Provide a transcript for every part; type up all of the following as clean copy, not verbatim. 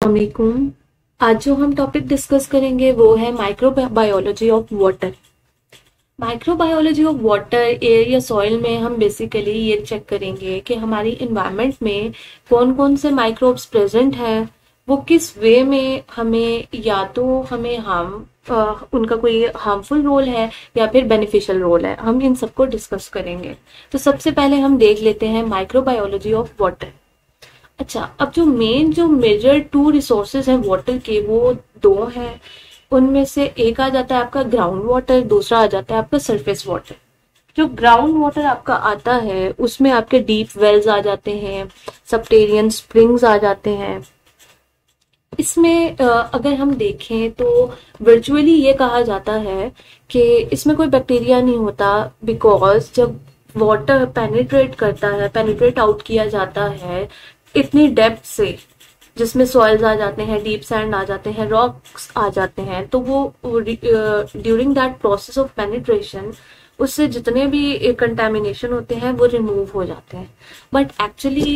अस्सलामुअलैकुम। आज जो हम टॉपिक डिस्कस करेंगे वो है microbiology of water. Microbiology of water, air या सॉइल में हम बेसिकली ये चेक करेंगे कि हमारी इन्वायरमेंट में कौन कौन से माइक्रोब्स प्रेजेंट हैं, वो किस वे में हमें, या तो हमें उनका कोई हार्मफुल रोल है या फिर बेनिफिशियल रोल है। हम इन सबको डिस्कस करेंगे। तो सबसे पहले हम देख लेते हैं माइक्रोबायोलॉजी ऑफ वाटर। अच्छा, अब जो मेजर टू रिसोर्सेज हैं वाटर के, वो दो हैं। उनमें से एक आ जाता है आपका ग्राउंड वाटर, दूसरा आ जाता है आपका सरफेस वाटर। जो ग्राउंड वाटर आपका आता है उसमें आपके डीप वेल्स आ जाते हैं, सबटेरियन स्प्रिंग्स आ जाते हैं। इसमें अगर हम देखें तो वर्चुअली ये कहा जाता है कि इसमें कोई बैक्टीरिया नहीं होता, बिकॉज जब वाटर पेनिट्रेट आउट किया जाता है इतनी डेप्थ से, जिसमें सॉइल्स आ जाते हैं, डीप सैंड आ जाते हैं, रॉक्स आ जाते हैं, तो वो during that process of penetration उससे जितने भी कंटेमिनेशन होते हैं वो रिमूव हो जाते हैं। But actually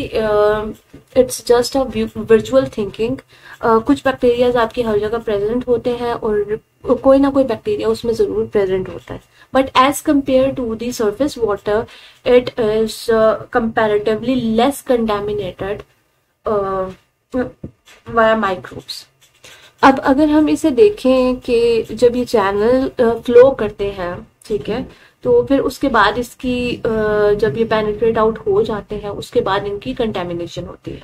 it's just a virtual thinking. कुछ बैक्टीरियाज आपकी हर जगह प्रेजेंट होते हैं और कोई ना कोई बैक्टीरिया उसमें जरूर प्रेजेंट होता है। But as compare to the surface water, it is comparatively less contaminated via microbes. अब अगर हम इसे देखें कि जब ये चैनल फ्लो करते हैं, ठीक है, तो फिर उसके बाद इसकी जब ये पेनिट्रेट आउट हो जाते हैं उसके बाद इनकी कंटेमिनेशन होती है।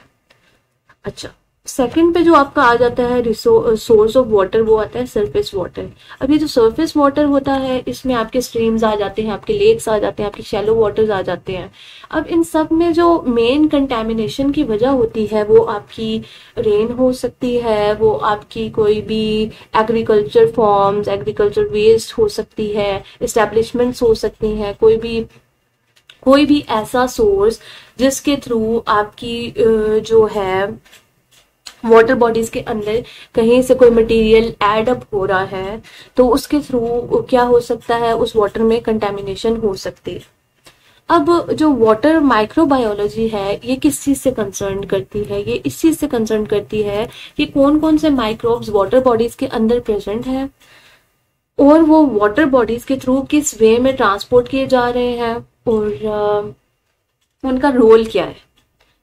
अच्छा, सेकंड पे जो आपका आ जाता है सोर्स ऑफ वाटर, वो आता है सरफेस वाटर। अब ये जो सरफेस वाटर होता है इसमें आपके स्ट्रीम्स आ जाते हैं, आपके लेक्स आ जाते हैं, आपके शैलो वाटर्स आ जाते हैं। अब इन सब में जो मेन कंटेमिनेशन की वजह होती है वो आपकी रेन हो सकती है, वो आपकी कोई भी एग्रीकल्चर फॉर्म्स, एग्रीकल्चर वेस्ट हो सकती है, एस्टेब्लिशमेंट्स हो सकती हैं, कोई भी ऐसा सोर्स जिसके थ्रू आपकी जो है वाटर बॉडीज के अंदर कहीं से कोई मटेरियल ऐड अप हो रहा है, तो उसके थ्रू क्या हो सकता है, उस वाटर में कंटेमिनेशन हो सकती है। अब जो वाटर माइक्रोबायोलॉजी है ये किस चीज से कंसर्न करती है? ये इस चीज से कंसर्न करती है कि कौन कौन से माइक्रोब्स वाटर बॉडीज के अंदर प्रेजेंट हैं और वो वाटर बॉडीज के थ्रू किस वे में ट्रांसपोर्ट किए जा रहे हैं और उनका रोल क्या है।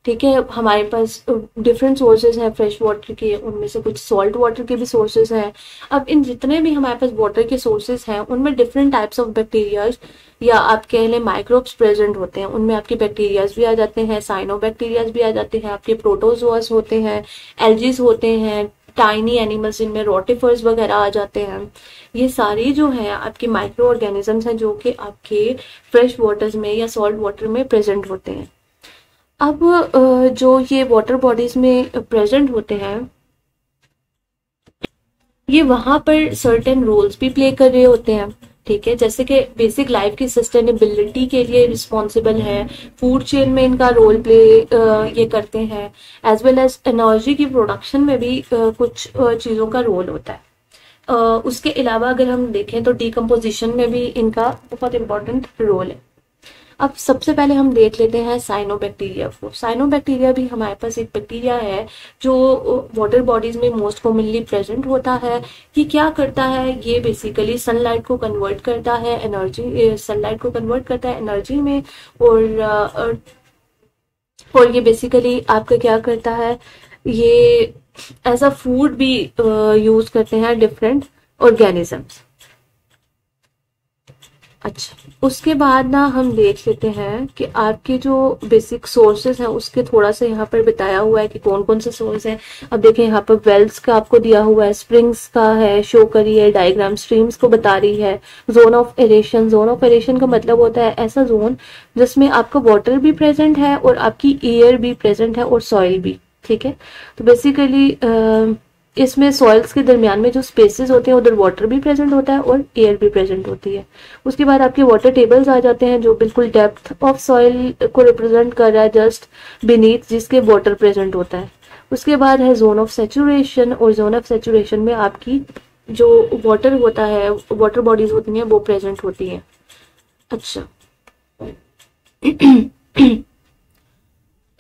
ठीक है, हमारे पास डिफरेंट सोर्सेज हैं फ्रेश वाटर के, उनमें से कुछ सॉल्ट वाटर के भी सोर्सेज हैं। अब इन जितने भी हमारे पास वाटर के सोर्सेज हैं उनमें डिफरेंट टाइप्स ऑफ बैक्टीरियाज या आप कह लें माइक्रोब्स प्रेजेंट होते हैं। उनमें आपके बैक्टीरियाज भी आ जाते हैं, साइनोबैक्टीरियाज भी आ जाते हैं, आपके प्रोटोजोआस होते हैं, एल्जीज होते हैं, टाइनी एनिमल्स जिनमें रोटिफर्स वगैरह आ जाते हैं। ये सारी जो है आपकी माइक्रो ऑर्गेनिजम्स हैं जो कि आपके फ्रेश वाटर्स में या सॉल्ट वाटर में प्रेजेंट होते हैं। अब जो ये वाटर बॉडीज में प्रेजेंट होते हैं ये वहां पर सर्टेन रोल्स भी प्ले कर रहे होते हैं। ठीक है, जैसे कि बेसिक लाइफ की सस्टेनेबिलिटी के लिए रिस्पॉन्सिबल है, फूड चेन में इनका रोल प्ले ये करते हैं, एज वेल एज एनर्जी की प्रोडक्शन में भी कुछ चीज़ों का रोल होता है। उसके अलावा अगर हम देखें तो डिकम्पोजिशन में भी इनका बहुत इंपॉर्टेंट रोल है। अब सबसे पहले हम देख लेते हैं साइनोबैक्टीरिया को। साइनोबैक्टीरिया भी हमारे पास एक बैक्टीरिया है जो वाटर बॉडीज में मोस्ट कॉमनली प्रेजेंट होता है। ये क्या करता है? ये बेसिकली सनलाइट को कन्वर्ट करता है एनर्जी में, और ये बेसिकली आपका क्या करता है, ये एज अ फूड भी यूज करते हैं डिफरेंट ऑर्गेनिजम्स। अच्छा, उसके बाद ना हम देख लेते हैं कि आपके जो बेसिक सोर्सेज हैं उसके थोड़ा सा यहाँ पर बताया हुआ है कि कौन कौन से सोर्स हैं। अब देखें यहाँ पर वेल्स का आपको दिया हुआ है, स्प्रिंग्स का है, शो करी है डायग्राम, स्ट्रीम्स को बता रही है। जोन ऑफ एरेशन का मतलब होता है ऐसा जोन जिसमें आपका वाटर भी प्रेजेंट है और आपकी एयर भी प्रेजेंट है और सॉइल भी। ठीक है, तो बेसिकली इसमें सॉइल्स के दरमियान में जो स्पेसेस होते हैं उधर वाटर भी प्रेजेंट होता है और एयर भी प्रेजेंट होती है। उसके बाद आपके वाटर टेबल्स आ जाते हैं जो बिल्कुल डेप्थ ऑफ सॉइल को रिप्रेजेंट कर रहा है, जस्ट बीनीथ जिसके वाटर प्रेजेंट होता है। उसके बाद है जोन ऑफ सेचुरेशन, और जोन ऑफ सेचुरेशन में आपकी जो वाटर होता है, वाटर बॉडीज होती हैं वो प्रेजेंट होती हैं। अच्छा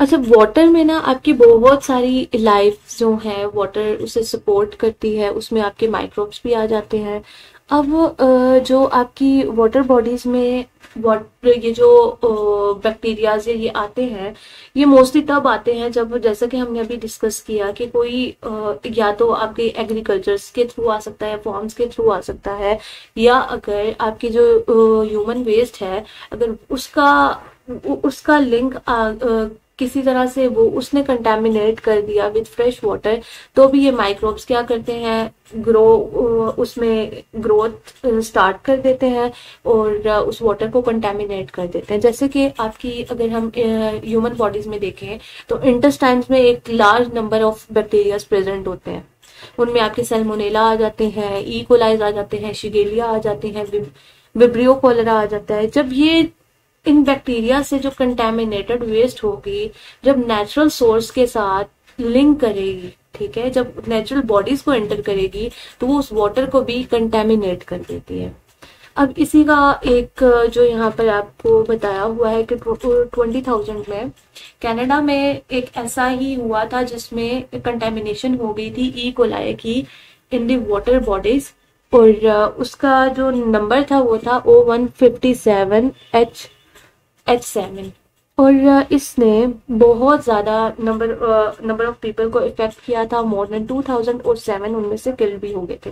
अच्छा, वाटर में ना आपकी बहुत सारी लाइफ जो है वाटर उसे सपोर्ट करती है, उसमें आपके माइक्रोब्स भी आ जाते हैं। अब जो आपकी वाटर बॉडीज में वाटर ये जो बैक्टीरियाज ये आते हैं, ये मोस्टली तब आते हैं जब, जैसा कि हमने अभी डिस्कस किया कि कोई या तो आपके एग्रीकल्चर्स के थ्रू आ सकता है, फॉर्म्स के थ्रू आ सकता है, या अगर आपकी जो ह्यूमन वेस्ट है अगर उसका लिंक किसी तरह से वो उसने कंटेमिनेट कर दिया विद फ्रेश वाटर, तो भी ये माइक्रोब्स क्या करते हैं, उसमें ग्रोथ स्टार्ट कर देते हैं और उस वाटर को कंटेमिनेट कर देते हैं। जैसे कि आपकी अगर हम ह्यूमन बॉडीज में देखें तो इंटेस्टाइन्स में एक large number of bacterias present होते हैं। उनमें आपके सैल्मोनेला आ जाते हैं, ई कोलाइज आ जाते हैं, शिगेलिया आ जाते हैं, विब्रियो कॉलरा आ जाता है। जब ये इन बैक्टीरिया से जो कंटेमिनेटेड वेस्ट होगी, जब नेचुरल सोर्स के साथ लिंक करेगी, ठीक है, जब नेचुरल बॉडीज को एंटर करेगी तो वो उस वाटर को भी कंटेमिनेट कर देती है। अब इसी का एक जो यहाँ पर आपको बताया हुआ है कि 20,000 में कनाडा में एक ऐसा ही हुआ था जिसमें कंटेमिनेशन हो गई थी ई कोलाई की इन दी वाटर बॉडीज, और उसका जो नंबर था वो था O157H7, और इसने बहुत ज्यादा नंबर ऑफ पीपल को इफेक्ट किया था। मोर देन 2000 और 7 उनमें से किल भी हो गए थे।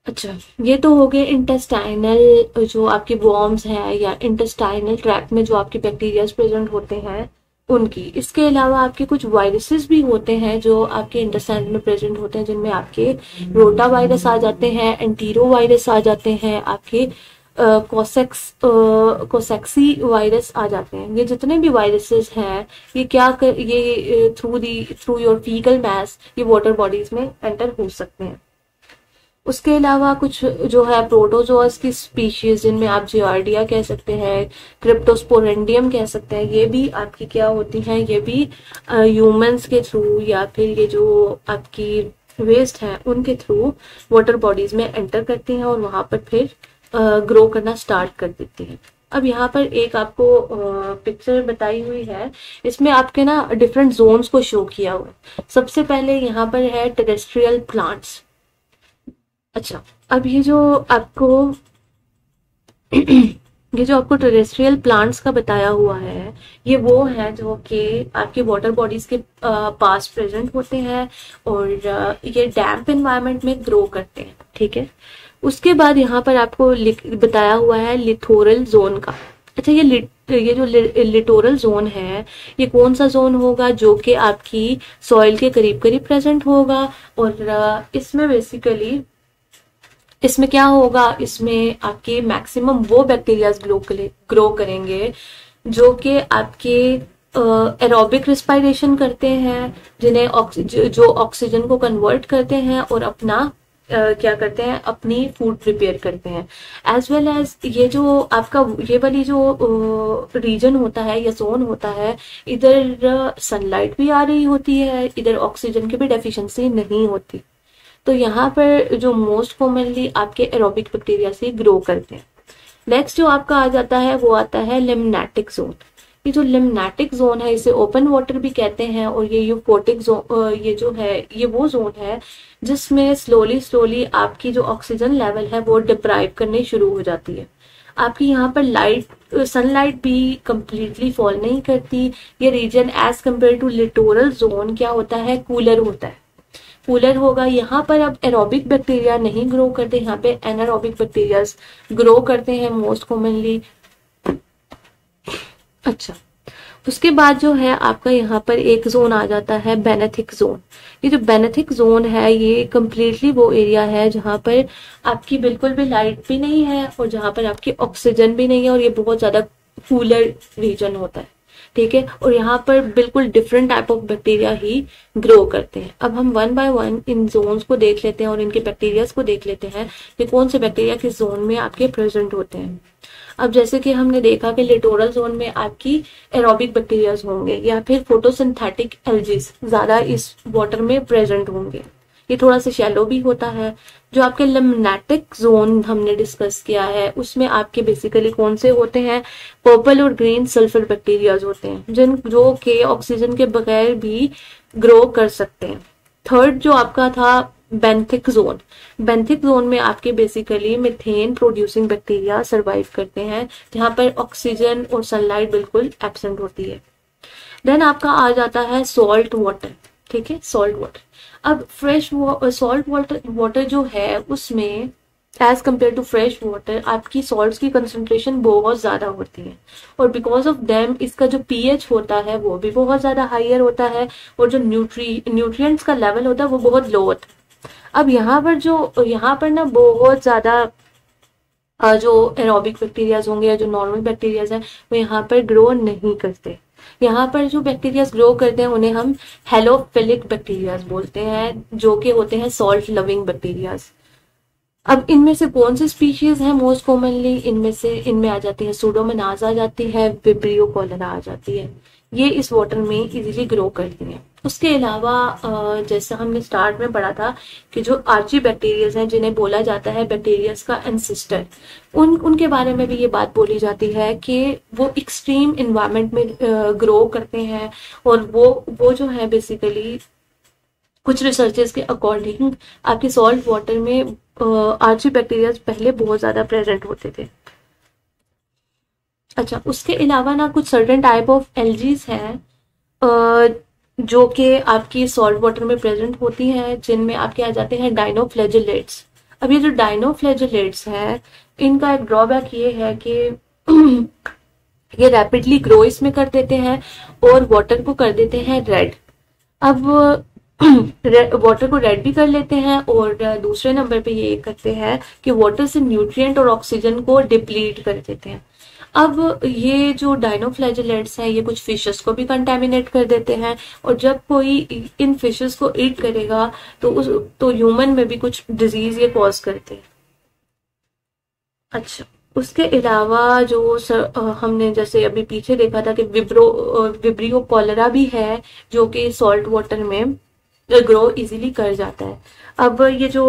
अच्छा, ये तो हो गए इंटेस्टाइनल जो आपके वॉर्म्स हैं या इंटेस्टाइनल ट्रैक्ट में जो आपके बैक्टीरियाज प्रेजेंट होते हैं उनकी। इसके अलावा आपके कुछ वायरसेस भी होते हैं जो आपके इंटेस्टाइन में प्रेजेंट होते हैं, जिनमें आपके रोटा वायरस आ जाते हैं, एंटीरो वायरस आ जाते हैं, आपके कोसेक्सी वायरस आ जाते हैं। ये जितने भी वायरसेस हैं ये ये थ्रू योर फीकल मैस ये वाटर बॉडीज में एंटर हो सकते हैं। उसके अलावा कुछ जो है प्रोटोजोअस की स्पीशीज, जिनमें आप जियार्डिया कह सकते हैं, क्रिप्टोस्पोरेंडियम कह सकते हैं, ये भी आपकी क्या होती हैं, ये भी ह्यूमंस के थ्रू या फिर ये जो आपकी वेस्ट है उनके थ्रू वाटर बॉडीज में एंटर करती हैं और वहां पर फिर ग्रो करना स्टार्ट कर देती है। अब यहाँ पर एक आपको पिक्चर बताई हुई है, इसमें आपके ना डिफरेंट जोन्स को शो किया हुआ है। सबसे पहले यहाँ पर है टेरेस्ट्रियल प्लांट्स। अच्छा, अब ये जो आपको टेरेस्ट्रियल प्लांट्स का बताया हुआ है, ये वो है जो कि आपके वाटर बॉडीज के पास प्रेजेंट होते हैं और ये डैम्प एनवायरनमेंट में ग्रो करते हैं, ठीक है। उसके बाद यहाँ पर आपको बताया हुआ है लिथोरल जोन का। अच्छा, ये जो लिटोरल जोन है ये कौन सा जोन होगा, जो कि आपकी सॉइल के करीब करीब प्रेजेंट होगा, और इसमें बेसिकली इसमें क्या होगा, इसमें आपके मैक्सिमम वो बैक्टीरियाज ग्रो करेंगे जो कि आपके एरोबिक रिस्पायरेशन करते हैं, जिन्हें जो ऑक्सीजन को कन्वर्ट करते हैं और अपना क्या करते हैं, अपनी फूड प्रिपेयर करते हैं। एज वेल एज ये जो आपका ये वाली जो रीजन होता है या जोन होता है, इधर सनलाइट भी आ रही होती है, इधर ऑक्सीजन की भी डेफिशिएंसी नहीं होती। तो यहाँ पर जो मोस्ट कॉमनली आपके एरोबिक बैक्टीरिया से ग्रो करते हैं। नेक्स्ट जो आपका आ जाता है वो आता है लिम्नेटिक जोन। ये जो लिम्नेटिक जोन है इसे ओपन वाटर भी कहते हैं, और ये यूफोटिक जोन ये जो है ये वो जोन है जिसमें स्लोली आपकी जो ऑक्सीजन लेवल है वो डिप्राइव करनी शुरू हो जाती है। आपकी यहाँ पर सनलाइट भी कंप्लीटली फॉल नहीं करती। ये reason as compare to littoral zone क्या होता है, कूलर होता है, कूलर होगा। यहाँ पर अब एरोबिक बैक्टीरिया नहीं ग्रो करते, यहाँ पे एनारोबिक बैक्टीरिया ग्रो करते हैं मोस्ट कॉमनली। अच्छा, उसके बाद जो है आपका यहाँ पर एक जोन आ जाता है बेनेथिक जोन। ये जो बेनेथिक जोन है ये कम्प्लीटली वो एरिया है जहाँ पर आपकी बिल्कुल भी लाइट भी नहीं है और जहाँ पर आपकी ऑक्सीजन भी नहीं है, और ये बहुत ज्यादा कूलर रीजन होता है, ठीक है। और यहाँ पर बिल्कुल डिफरेंट टाइप ऑफ बैक्टीरिया ही ग्रो करते हैं। अब हम वन बाय वन इन जोन्स को देख लेते हैं और इनके बैक्टीरियाज को देख लेते हैं कि कौन से बैक्टीरिया किस जोन में आपके प्रेजेंट होते हैं। अब जैसे कि हमने देखा कि लिटोरल जोन में आपकी एरोबिक बैक्टीरियाज होंगे या फिर फोटोसिंथेटिक एल्जीज ज्यादा इस वाटर में प्रेजेंट होंगे, ये थोड़ा सा शैलो भी होता है। जो आपके लिम्फेटिक जोन हमने डिस्कस किया है उसमें आपके बेसिकली कौन से होते हैं, पर्पल और ग्रीन सल्फर बैक्टीरियाज होते हैं जो कि ऑक्सीजन के बगैर भी ग्रो कर सकते हैं। थर्ड जो आपका था बेंथिक जोन, बेंथिक जोन में आपके basically methane producing bacteria survive करते हैं जहां पर ऑक्सीजन और सनलाइट बिल्कुल एब्सेंट होती है। देन आपका आ जाता है सॉल्ट वाटर, ठीक है, सॉल्ट वाटर। अब फ्रेश सॉल्ट वाटर जो है उसमें as compare to fresh water आपकी सॉल्ट्स की कंसंट्रेशन बहुत ज़्यादा होती है और बिकॉज ऑफ देम इसका जो पीएच होता है वो भी बहुत ज़्यादा हायर होता है और जो न्यूट्रिएंट्स का लेवल होता है वो बहुत लो होता है। अब यहाँ पर ना बहुत ज़्यादा जो एरोबिक बैक्टीरियाज होंगे या जो नॉर्मल बैक्टीरियाज हैं वो यहाँ पर ग्रो नहीं करते। यहाँ पर जो बैक्टीरियाज ग्रो करते हैं उन्हें हम हेलोफिलिक बैक्टीरियाज बोलते हैं जो कि होते हैं सॉल्ट लविंग बैक्टीरियाज। अब इनमें से कौन सी स्पीशीज है मोस्ट कॉमनली, इनमें आ जाती है सूडोमोनास आ जाती है, विब्रियो कॉलरा आ जाती है। ये इस वाटर में इजीली ग्रो करती हैं। उसके अलावा जैसा हमने स्टार्ट में पढ़ा था कि जो आर्ची बैक्टीरियाज हैं जिन्हें बोला जाता है बैक्टीरियाज का एंसेस्टर, उनके बारे में भी ये बात बोली जाती है कि वो एक्सट्रीम इन्वायरमेंट में ग्रो करते हैं और वो जो है बेसिकली कुछ रिसर्चर्स के अकॉर्डिंग आपके सॉल्ट वाटर में आर्ची बैक्टीरियाज पहले बहुत ज्यादा प्रेजेंट होते थे। अच्छा, उसके अलावा ना कुछ सर्टेन टाइप ऑफ एल्जीज हैं जो कि आपकी सॉल्ट वाटर में प्रेजेंट होती हैं जिनमें आपके आ जाते हैं डाइनोफ्लैजेलेट्स। अब ये जो डाइनोफ्लैजेलेट्स हैं इनका एक ड्रॉबैक ये है कि ये रैपिडली ग्रो इसमें कर देते हैं और वाटर को कर देते हैं रेड। अब वाटर को रेड भी कर लेते हैं और दूसरे नंबर पे ये करते हैं कि वाटर से न्यूट्रिएंट और ऑक्सीजन को डिप्लीट कर देते हैं। अब ये जो डाइनोफ्लैजेलेट्स हैं ये कुछ फिशेस को भी कंटेमिनेट कर देते हैं और जब कोई इन फिशेस को ईट करेगा तो ह्यूमन में भी कुछ डिजीज ये कॉज करते हैं। अच्छा, उसके अलावा जो हमने जैसे अभी पीछे देखा था कि विब्रियो कॉलरा भी है जो कि सॉल्ट वाटर में ग्रो इजीली कर जाता है। अब ये जो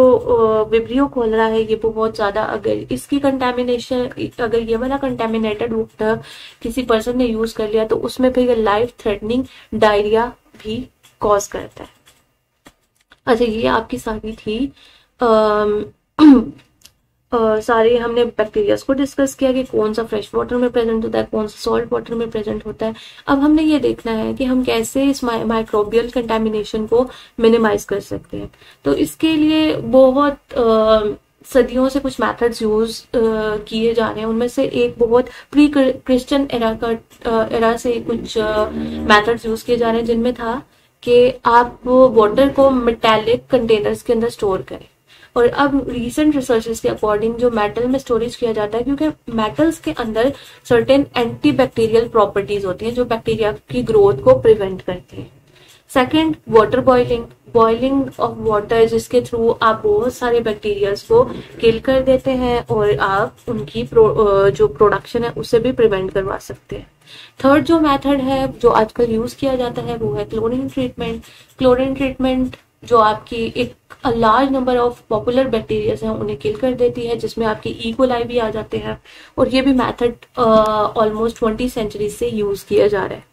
विब्रियो कॉलरा है ये बहुत ज्यादा अगर इसकी कंटेमिनेशन, अगर ये वाला कंटेमिनेटेड वाटर किसी पर्सन ने यूज कर लिया तो उसमें फिर लाइफ थ्रेटनिंग डायरिया भी कॉज करता है। अच्छा, ये आपकी सारी थी सारे हमने बैक्टीरियाज को डिस्कस किया कि कौन सा फ्रेश वाटर में प्रेजेंट होता है, कौन सा सॉल्ट वाटर में प्रेजेंट होता है। अब हमने ये देखना है कि हम कैसे इस माइक्रोबियल कंटेमिनेशन को मिनिमाइज कर सकते हैं। तो इसके लिए बहुत सदियों से कुछ मेथड्स यूज किए जा रहे हैं। उनमें से एक बहुत प्री क्रिश्चियन एरा से कुछ मेथड्स यूज किए जा रहे हैं जिनमें था कि आप वाटर को मेटालिक कंटेनर्स के अंदर स्टोर करें। और अब रिसेंट रिसर्चेस के अकॉर्डिंग जो मेटल में स्टोरेज किया जाता है क्योंकि मेटल्स के अंदर सर्टेन एंटी बैक्टीरियल प्रॉपर्टीज होती हैं जो बैक्टीरिया की ग्रोथ को प्रिवेंट करती हैं। Second, water boiling of water जिसके थ्रू आप बहुत सारे बैक्टीरियाज को किल कर देते हैं और आप उनकी जो प्रोडक्शन है उससे भी प्रिवेंट करवा सकते हैं। थर्ड जो मेथड है जो आजकल यूज किया जाता है वो है क्लोरीन ट्रीटमेंट। क्लोरीन ट्रीटमेंट जो आपकी एक large number of popular bacterias हैं उन्हें किल कर देती है जिसमें आपके ई कोलाई भी आ जाते हैं और ये भी मेथड ऑलमोस्ट 20 सेंचुरी से यूज किया जा रहा है।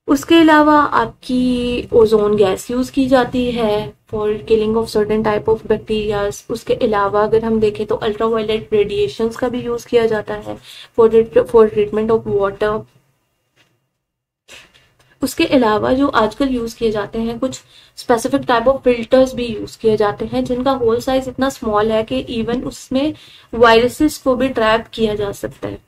उसके अलावा आपकी ओजोन गैस यूज की जाती है for killing of certain type of bacterias. उसके अलावा अगर हम देखें तो अल्ट्रावायलेट रेडिएशंस का भी यूज किया जाता है फॉर ट्रीटमेंट ऑफ वाटर। उसके अलावा जो आजकल यूज किए जाते हैं कुछ स्पेसिफिक टाइप ऑफ फिल्टर्स भी यूज किए जाते हैं जिनका होल साइज इतना स्मॉल है कि इवन उसमें वायरसेस को भी ट्रैप किया जा सकता है।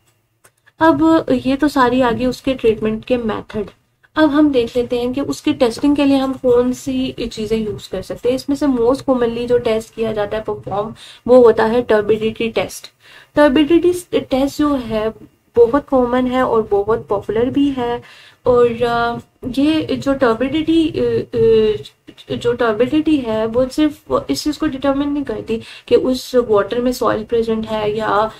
अब ये तो सारी आगे उसके ट्रीटमेंट के मेथड। अब हम देख लेते हैं कि उसकी टेस्टिंग के लिए हम कौन सी चीजें यूज कर सकते हैं। इसमें से मोस्ट कॉमनली जो टेस्ट किया जाता है परफॉर्म वो होता है टर्बिडिटी टेस्ट। टर्बिडिटी टेस्ट जो है बहुत कॉमन है और बहुत पॉपुलर भी है। और ये जो टर्बिडिटी है वो सिर्फ इस चीज़ को डिटरमिन नहीं करती कि उस वाटर में सॉइल प्रेजेंट है या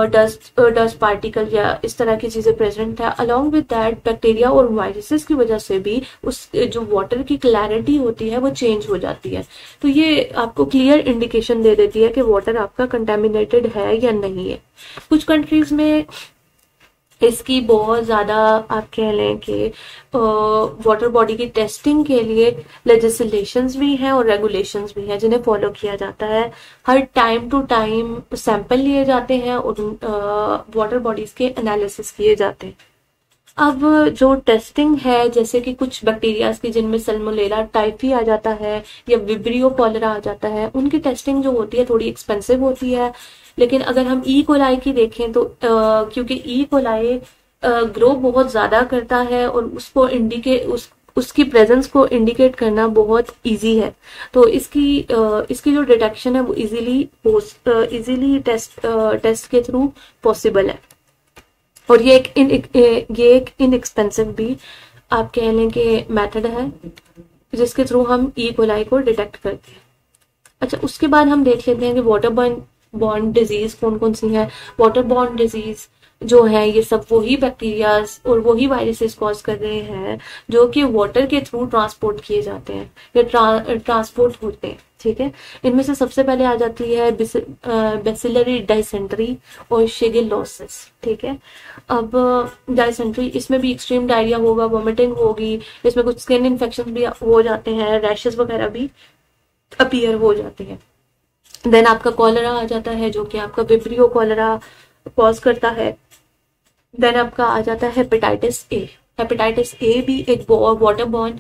डस्ट पार्टिकल या इस तरह की चीज़ें प्रेजेंट है। अलॉन्ग विद दैट बैक्टीरिया और वायरसेस की वजह से भी उस जो वाटर की क्लैरिटी होती है वो चेंज हो जाती है। तो ये आपको क्लियर इंडिकेशन दे देती है कि वाटर आपका कंटेमिनेटेड है या नहीं है। कुछ कंट्रीज में इसकी बहुत ज़्यादा आप कह लें कि वाटर बॉडी की टेस्टिंग के लिए लेजिस्लेशंस भी हैं और रेगुलेशंस भी हैं जिन्हें फॉलो किया जाता है। हर टाइम टू टाइम सैंपल लिए जाते हैं और वाटर बॉडीज के एनालिसिस किए जाते हैं। अब जो टेस्टिंग है, जैसे कि कुछ बैक्टीरियाज की जिनमें सल्मोनेला टाइफी आ जाता है या विब्रियो कॉलरा आ जाता है, उनकी टेस्टिंग जो होती है थोड़ी एक्सपेंसिव होती है। लेकिन अगर हम ई कोलाई की देखें तो क्योंकि ई कोलाई ग्रो बहुत ज्यादा करता है और उसको उसकी प्रेजेंस को इंडिकेट करना बहुत इजी है, तो इसकी जो डिटेक्शन है वो इजीली टेस्ट के थ्रू पॉसिबल है। और ये एक इनएक्सपेंसिव भी आप कह लें कि मेथड है जिसके थ्रू हम ई कोलाई को डिटेक्ट करते हैं। अच्छा, उसके बाद हम देख लेते हैं कि वाटर बॉर्न डिजीज कौन कौन सी है। वाटर बॉर्न डिजीज जो है ये सब वही बैक्टीरियाज और वही वायरसेस कॉज कर रहे हैं जो कि वाटर के थ्रू ट्रांसपोर्ट किए जाते हैं या ट्रांसपोर्ट होते हैं। ठीक है, इनमें से सबसे पहले आ जाती है बेसिलरी डायसेंट्री और शिगेलोसिस। ठीक है, अब डायसेंट्री, इसमें भी एक्सट्रीम डायरिया होगा, वोमिटिंग होगी, इसमें कुछ स्किन इन्फेक्शन भी हो जाते हैं, रैशेस वगैरह भी अपीयर हो जाते हैं। देन आपका कॉलरा आ जाता है जो कि आपका विब्रियो कॉलरा कॉज करता है। देन आपका आ जाता है हेपेटाइटिस ए। हेपेटाइटिस ए भी एक वाटर बॉर्न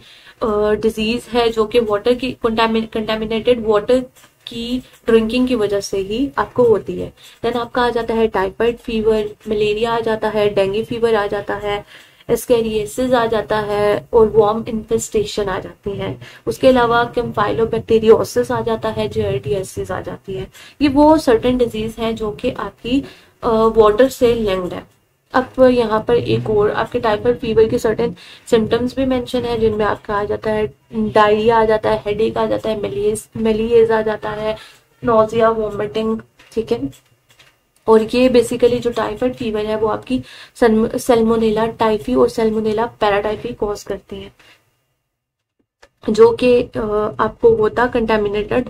डिजीज है जो कि वाटर की कंटामिनेटेड वाटर की ड्रिंकिंग की वजह से ही आपको होती है। देन आपका आ जाता है टाइफाइड फीवर, मलेरिया आ जाता है, डेंगू फीवर आ जाता है, एस्केरियासिस आ जाता है और वॉर्म इन्फेस्टेशन आ जाती है। उसके अलावा कैम्फाइलोबैक्टीरियोसिस आ जाता है, जियार्डियासिस आ जाती है। ये वो सर्टेन डिजीज हैं जो कि आपकी वाटर से लिंक्ड है। अब यहाँ पर एक और आपके टाइफाइड फीवर के सर्टेन सिम्टम्स भी मेंशन है जिनमें आपका आ जाता है डायरिया आ जाता है, हेडेक आ जाता है, मेलिएज आ जाता है, नोजिया, वॉमिटिंग। ठीक है, और ये बेसिकली जो टाइफाइड फीवर है वो आपकी सल्मोनेला टाइफी और सल्मोनेला पैराटाइफी कॉज करती हैं जो कि आपको होता कंटेमिनेटेड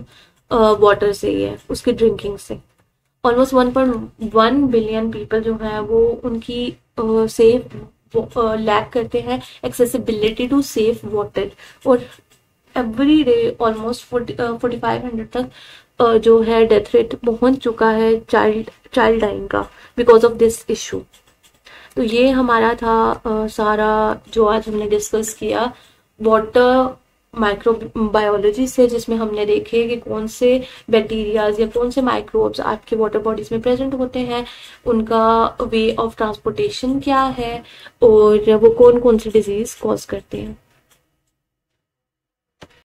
वाटर से ही है, उसकी ड्रिंकिंग से। ऑलमोस्ट 1.1 बिलियन पीपल जो है वो उनकी सेफ लैक करते हैं एक्सेसिबिलिटी टू सेफ वाटर। और एवरी डे ऑलमोस्ट 4500 तक जो है डेथ रेट पहुंच चुका है चाइल्ड डाइंग का बिकॉज ऑफ दिस इशू। तो ये हमारा था सारा जो आज हमने डिस्कस किया वाटर माइक्रोबायोलॉजी से, जिसमें हमने देखे कि कौन से बैक्टीरियाज या कौन से माइक्रोब्स आपके वाटर बॉडीज में प्रेजेंट होते हैं, उनका वे ऑफ ट्रांसपोर्टेशन क्या है और वो कौन कौन सी डिजीज कॉज करते हैं।